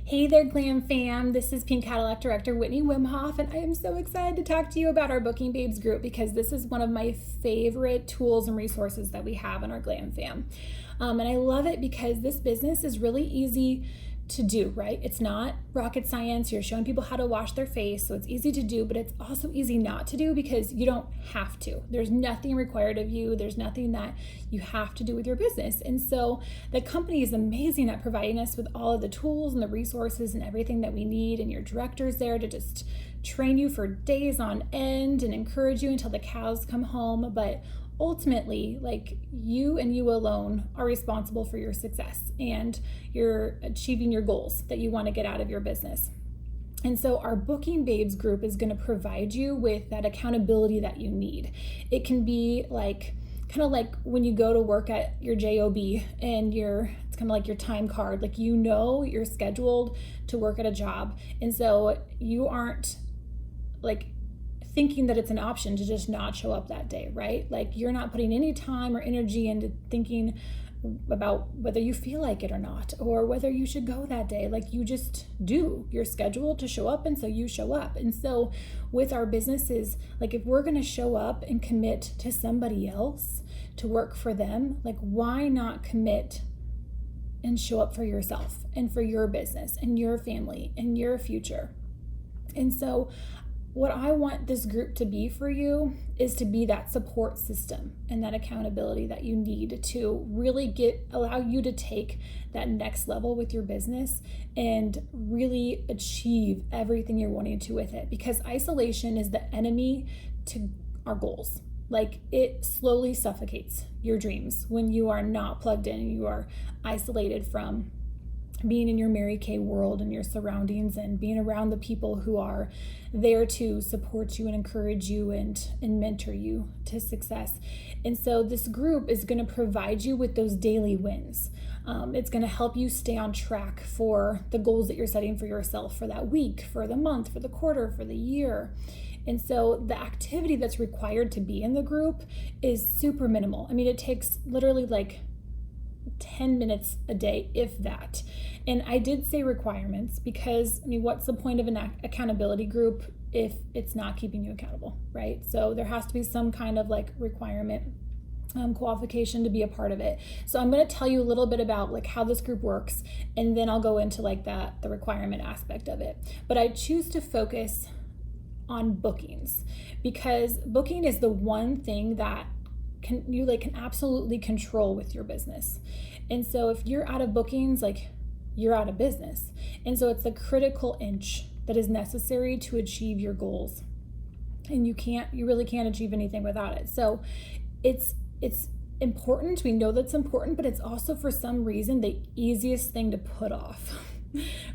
Hey there, Glam Fam. This is Pink Cadillac Director Whitney Wimhoff, and I am so excited to talk to you about our Booking Babes group because this is one of my favorite tools and resources that we have in our Glam Fam. And I love it because this business is really easy to do, right? It's not rocket science. You're showing people how to wash their face, so it's easy to do, but it's also easy not to do because you don't have to. There's nothing required of you. There's nothing that you have to do with your business. And so the company is amazing at providing us with all of the tools and the resources and everything that we need, and your director's there to just train you for days on end and encourage you until the cows come home. But ultimately, like, you and you alone are responsible for your success and you're achieving your goals that you want to get out of your business. And so our Booking Babes group is going to provide you with that accountability that you need. It can be like kind of like when you go to work at your job and it's kind of like your time card. Like, you know, you're scheduled to work at a job, and so you aren't like thinking that it's an option to just not show up that day, right? Like, you're not putting any time or energy into thinking about whether you feel like it or not, or whether you should go that day. Like, you just do. You're scheduled to show up, and so you show up. And so with our businesses, like, if we're going to show up and commit to somebody else to work for them, like, why not commit and show up for yourself and for your business and your family and your future? And so what I want this group to be for you is to be that support system and that accountability that you need to really allow you to take that next level with your business and really achieve everything you're wanting to with it. Because isolation is the enemy to our goals. Like, it slowly suffocates your dreams when you are not plugged in and you are isolated from being in your Mary Kay world and your surroundings and being around the people who are there to support you and encourage you and mentor you to success. And so this group is going to provide you with those daily wins. It's going to help you stay on track for the goals that you're setting for yourself for that week, for the month, for the quarter, for the year. And so the activity that's required to be in the group is super minimal. I mean, it takes literally like 10 minutes a day, if that. And I did say requirements because, I mean, what's the point of an accountability group if it's not keeping you accountable, right? So there has to be some kind of like requirement, qualification to be a part of it. So I'm going to tell you a little bit about like how this group works, and then I'll go into like the requirement aspect of it. But I choose to focus on bookings because booking is the one thing that you can absolutely control with your business. And so if you're out of bookings, like, you're out of business. And so it's the critical inch that is necessary to achieve your goals. And you really can't achieve anything without it. So it's important. We know that's important, but it's also for some reason the easiest thing to put off,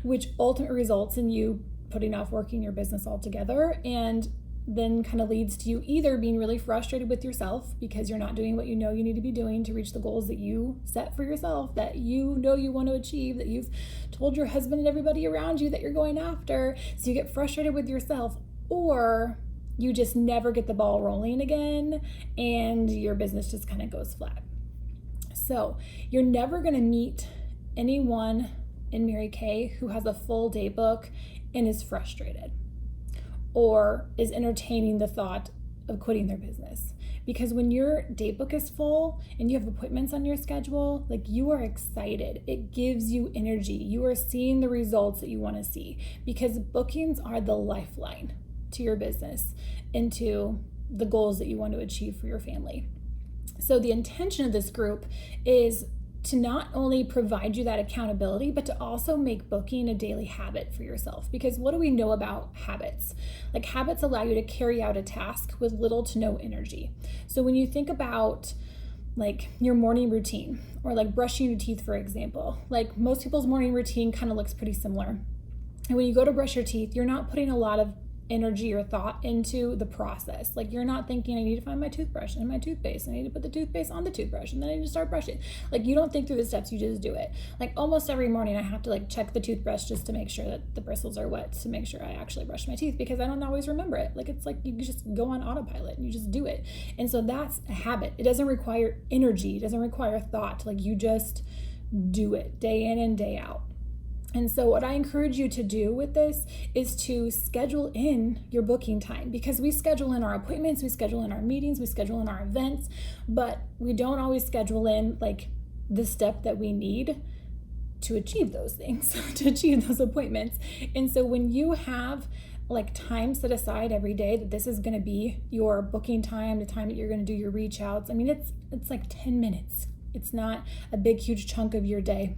which ultimately results in you putting off working your business altogether, and then kind of leads to you either being really frustrated with yourself because you're not doing what you know you need to be doing to reach the goals that you set for yourself, that you know you want to achieve, that you've told your husband and everybody around you that you're going after. So you get frustrated with yourself, or you just never get the ball rolling again and your business just kind of goes flat. So you're never going to meet anyone in Mary Kay who has a full day book and is frustrated or is entertaining the thought of quitting their business. Because when your day book is full and you have appointments on your schedule, like, you are excited. It gives you energy. You are seeing the results that you want to see, because bookings are the lifeline to your business and to the goals that you want to achieve for your family. So the intention of this group is to not only provide you that accountability, but to also make booking a daily habit for yourself. Because what do we know about habits? Like, habits allow you to carry out a task with little to no energy. So when you think about like your morning routine, or like brushing your teeth, for example, like, most people's morning routine kind of looks pretty similar. And when you go to brush your teeth, you're not putting a lot of energy or thought into the process. Like, you're not thinking, I need to find my toothbrush and my toothpaste. I need to put the toothpaste on the toothbrush and then I need to start brushing. Like, you don't think through the steps, you just do it. Like, almost every morning I have to like check the toothbrush just to make sure that the bristles are wet, to make sure I actually brush my teeth, because I don't always remember it. Like, it's like you just go on autopilot and you just do it. And so that's a habit. It doesn't require energy. It doesn't require thought. Like, you just do it day in and day out. And so what I encourage you to do with this is to schedule in your booking time, because we schedule in our appointments, we schedule in our meetings, we schedule in our events, but we don't always schedule in like the step that we need to achieve those things, to achieve those appointments. And so when you have like time set aside every day that this is going to be your booking time, the time that you're going to do your reach outs, I mean, it's like 10 minutes. It's not a big, huge chunk of your day.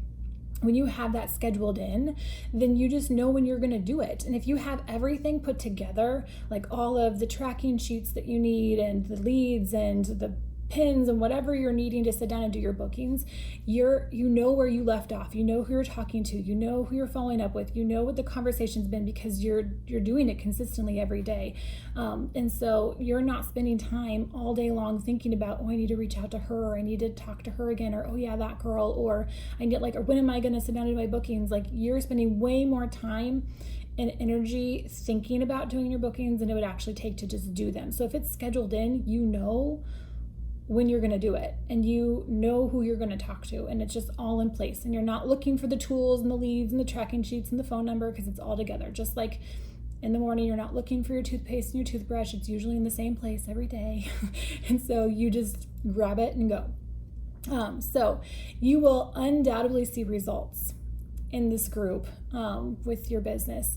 When you have that scheduled in, then you just know when you're going to do it. And if you have everything put together, like all of the tracking sheets that you need and the leads and the pins and whatever you're needing to sit down and do your bookings, you know where you left off, you know who you're talking to, you know who you're following up with, you know what the conversation's been, because you're doing it consistently every day. And so you're not spending time all day long thinking about, oh, I need to reach out to her, or I need to talk to her again, or oh yeah, that girl, or I need or when am I going to sit down and do my bookings? Like, you're spending way more time and energy thinking about doing your bookings than it would actually take to just do them. So if it's scheduled in, you know when you're going to do it, and you know who you're going to talk to, and it's just all in place, and you're not looking for the tools and the leads and the tracking sheets and the phone number, because it's all together. Just like in the morning, you're not looking for your toothpaste and your toothbrush, it's usually in the same place every day. And so you just grab it and go. So you will undoubtedly see results in this group with your business.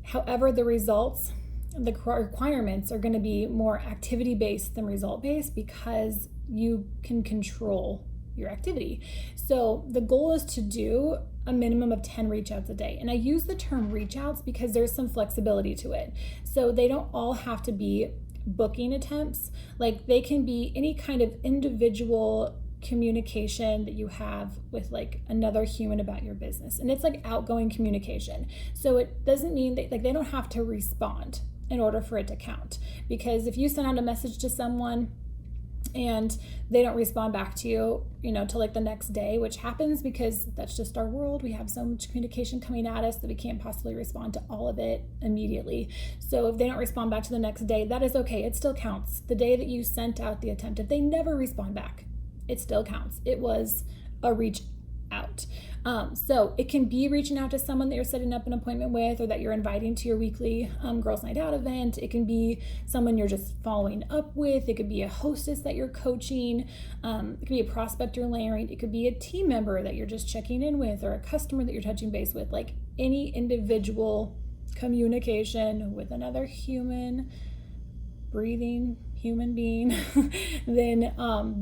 However, the results, the requirements are going to be more activity-based than result-based, because you can control your activity. So the goal is to do a minimum of 10 reach outs a day. And I use the term reach outs because there's some flexibility to it. So they don't all have to be booking attempts. Like, they can be any kind of individual communication that you have with like another human about your business. And it's like outgoing communication. So it doesn't mean that like they don't have to respond in order for it to count. Because if you send out a message to someone and they don't respond back to you, till like the next day, which happens because that's just our world. We have so much communication coming at us that we can't possibly respond to all of it immediately. So if they don't respond back to the next day, that is okay. It still counts. The day that you sent out the attempt, if they never respond back, it still counts. It was a reach out. So it can be reaching out to someone that you're setting up an appointment with, or that you're inviting to your weekly Girls Night Out event. It can be someone you're just following up with. It could be a hostess that you're coaching. It could be a prospect you're layering. It could be a team member that you're just checking in with, or a customer that you're touching base with. Like, any individual communication with another human, breathing human being, then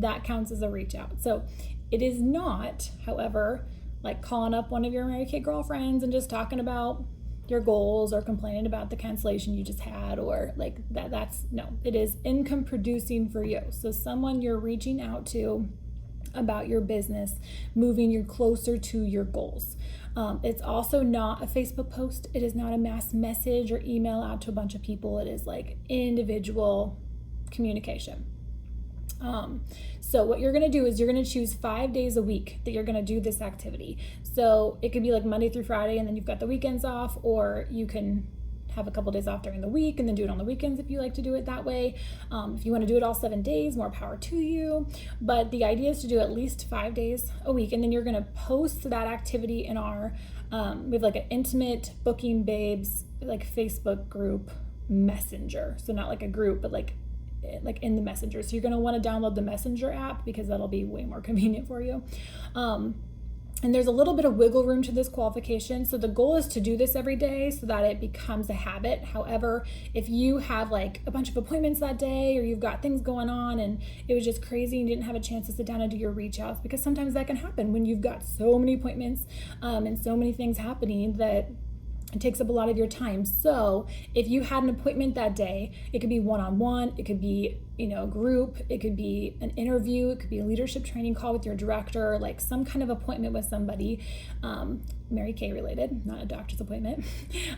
that counts as a reach out. So it is not, however, like calling up one of your Mary Kay girlfriends and just talking about your goals, or complaining about the cancellation you just had, or like that. It is income producing for you. So someone you're reaching out to about your business, moving you closer to your goals. It's also not a Facebook post. It is not a mass message or email out to a bunch of people. It is like individual communication. So what you're going to do is you're going to choose 5 days a week that you're going to do this activity. So it could be like Monday through Friday, and then you've got the weekends off, or you can have a couple days off during the week and then do it on the weekends if you like to do it that way. If you want to do it all 7 days, more power to you. But the idea is to do at least 5 days a week, and then you're going to post that activity in our, we have like an intimate Booking Babes like Facebook group messenger. So not like a group, but like in the messenger. So you're going to want to download the messenger app, because that'll be way more convenient for you. And there's a little bit of wiggle room to this qualification. So the goal is to do this every day so that it becomes a habit. However, if you have like a bunch of appointments that day, or you've got things going on and it was just crazy and you didn't have a chance to sit down and do your reach outs, because sometimes that can happen when you've got so many appointments and so many things happening that it takes up a lot of your time. So if you had an appointment that day, it could be one-on-one, it could be, a group, it could be an interview, it could be a leadership training call with your director, like some kind of appointment with somebody, Mary Kay related, not a doctor's appointment.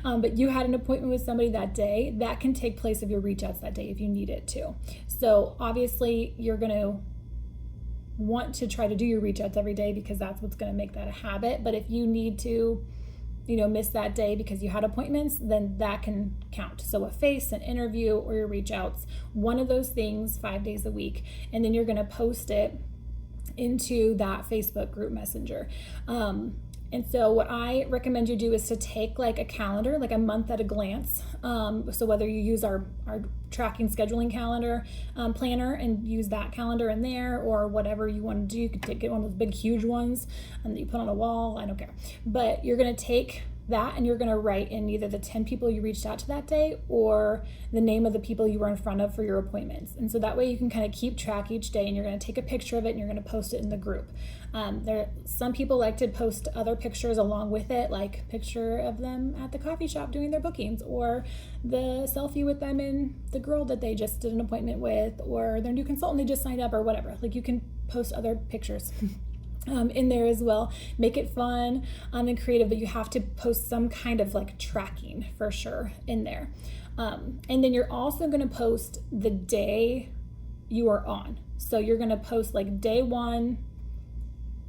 But you had an appointment with somebody that day, that can take place of your reach outs that day if you need it to. So obviously you're going to want to try to do your reach outs every day, because that's what's going to make that a habit. But if you need to miss that day because you had appointments, then that can count. So a face, an interview, or your reach outs, one of those things 5 days a week. And then you're going to post it into that Facebook group messenger. And so what I recommend you do is to take like a calendar, like a month at a glance. So whether you use our tracking scheduling calendar planner and use that calendar in there, or whatever you want to do, you could get one of those big huge ones that you put on a wall, I don't care. But you're going to take that and you're going to write in either the 10 people you reached out to that day or the name of the people you were in front of for your appointments. And so that way you can kind of keep track each day, and you're going to take a picture of it and you're going to post it in the group. Some people like to post other pictures along with it, like picture of them at the coffee shop doing their bookings, or the selfie with them and the girl that they just did an appointment with, or their new consultant they just signed up, or whatever. Like, you can post other pictures in there as well. Make it fun and creative, but you have to post some kind of like tracking for sure in there. And then you're also going to post the day you are on. So you're going to post like day 1,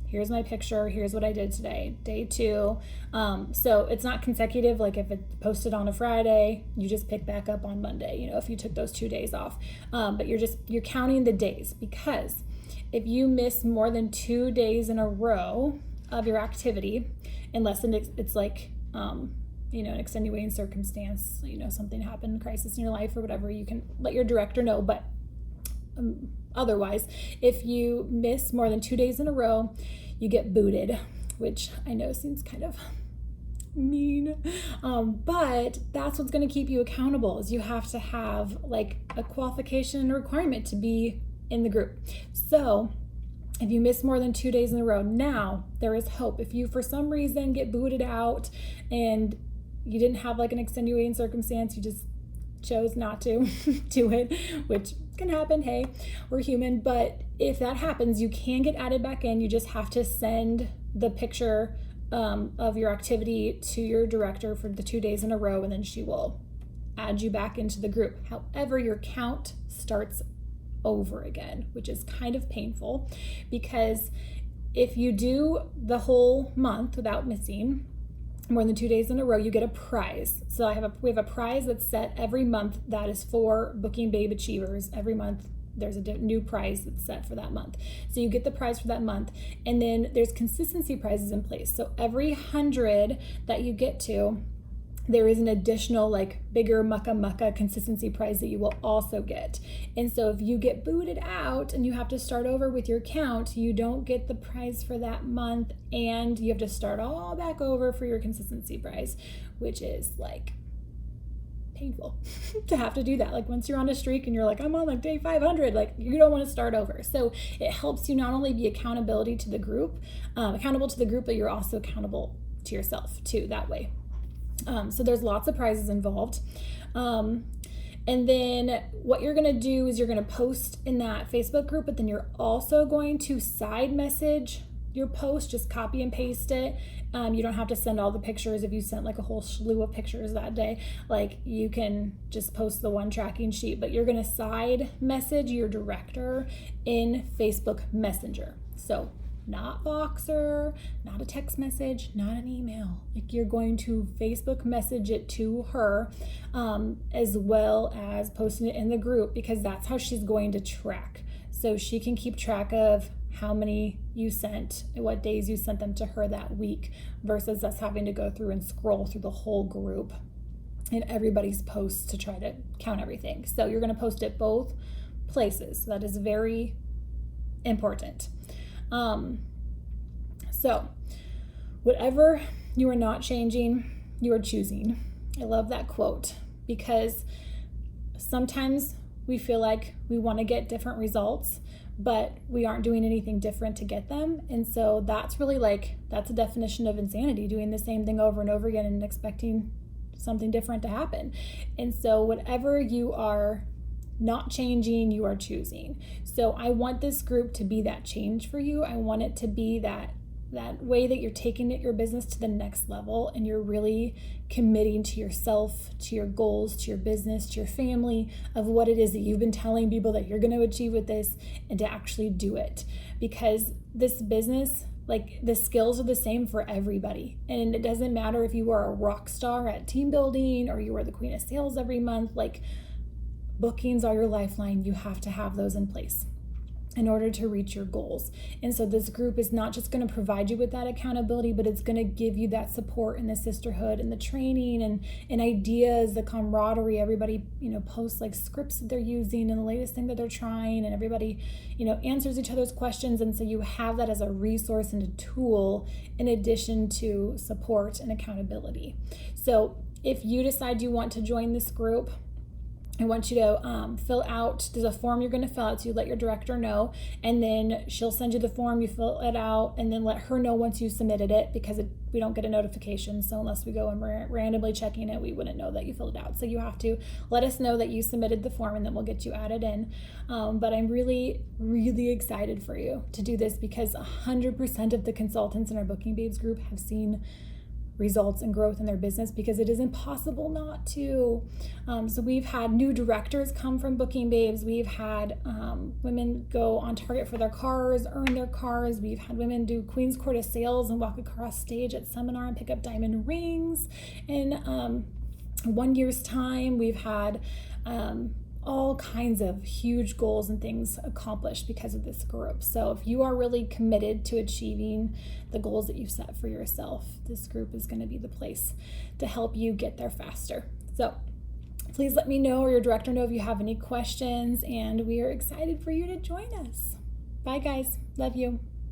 here's my picture, here's what I did today. Day 2, so it's not consecutive. Like if it's posted on a Friday, you just pick back up on Monday, if you took those 2 days off. But you're counting the days, because if you miss more than 2 days in a row of your activity, unless it's like, an extenuating circumstance, something happened, crisis in your life or whatever, you can let your director know. But otherwise, if you miss more than 2 days in a row, you get booted, which I know seems kind of mean, but that's what's going to keep you accountable. Is you have to have like a qualification and requirement to be in the group. So if you miss more than 2 days in a row, now there is hope. If you for some reason get booted out and you didn't have like an extenuating circumstance, you just chose not to do it, which can happen. Hey, we're human. But if that happens, you can get added back in. You just have to send the picture of your activity to your director for the 2 days in a row, and then she will add you back into the group. However, your count starts over again, which is kind of painful, because if you do the whole month without missing more than 2 days in a row, you get a prize. So we have a prize that's set every month that is for Booking Babe Achievers. Every month there's a new prize that's set for that month. So you get the prize for that month, and then there's consistency prizes in place. So every 100 that you get to, there is an additional like bigger mucka consistency prize that you will also get. And so if you get booted out and you have to start over with your count, you don't get the prize for that month, and you have to start all back over for your consistency prize, which is like painful to have to do that. Like once you're on a streak and you're like, I'm on like day 500, like you don't want to start over. So it helps you not only be accountable to the group, but you're also accountable to yourself too that way. So there's lots of prizes involved. And then what you're going to do is you're going to post in that Facebook group, but then you're also going to side message your post, just copy and paste it. You don't have to send all the pictures. If you sent like a whole slew of pictures that day, like you can just post the one tracking sheet, but you're going to side message your director in Facebook Messenger. So not Voxer, not a text message, not an email. Like you're going to Facebook message it to her, as well as posting it in the group, because that's how she's going to track. So she can keep track of how many you sent and what days you sent them to her that week, versus us having to go through and scroll through the whole group and everybody's posts to try to count everything. So you're going to post it both places. So that is very important. So whatever you are not changing, you are choosing. I love that quote, because sometimes we feel like we want to get different results, but we aren't doing anything different to get them. And so that's really that's a definition of insanity, doing the same thing over and over again and expecting something different to happen. And so whatever you are not changing, you are choosing. So I want this group to be that change for you. I want it to be that way that you're taking your business to the next level, and you're really committing to yourself, to your goals, to your business, to your family, of what it is that you've been telling people that you're going to achieve with this, and to actually do it. Because this business, like the skills are the same for everybody. And it doesn't matter if you are a rock star at team building or you are the queen of sales every month, like bookings are your lifeline. You have to have those in place. in order to reach your goals. And so this group is not just going to provide you with that accountability, but it's going to give you that support and the sisterhood and the training and ideas, the camaraderie. Everybody, posts like scripts that they're using and the latest thing that they're trying, and everybody, answers each other's questions. And so you have that as a resource and a tool in addition to support and accountability. So if you decide you want to join this group, I want you to fill out, there's a form you're going to fill out, so you let your director know, and then she'll send you the form, you fill it out, and then let her know once you submitted it, because we don't get a notification, so unless we go and we're randomly checking it, we wouldn't know that you filled it out. So you have to let us know that you submitted the form, and then we'll get you added in. But I'm really, really excited for you to do this, because 100% of the consultants in our Booking Babes group have seen results and growth in their business, because it is impossible not to. So we've had new directors come from Booking Babes. We've had women go on target for their cars, earn their cars. We've had women do Queen's Court of Sales and walk across stage at seminar and pick up diamond rings in 1 year's time. We've had all kinds of huge goals and things accomplished because of this group. So if you are really committed to achieving the goals that you've set for yourself, this group is going to be the place to help you get there faster. So please let me know, or your director know, if you have any questions, and we are excited for you to join us. Bye guys. Love you.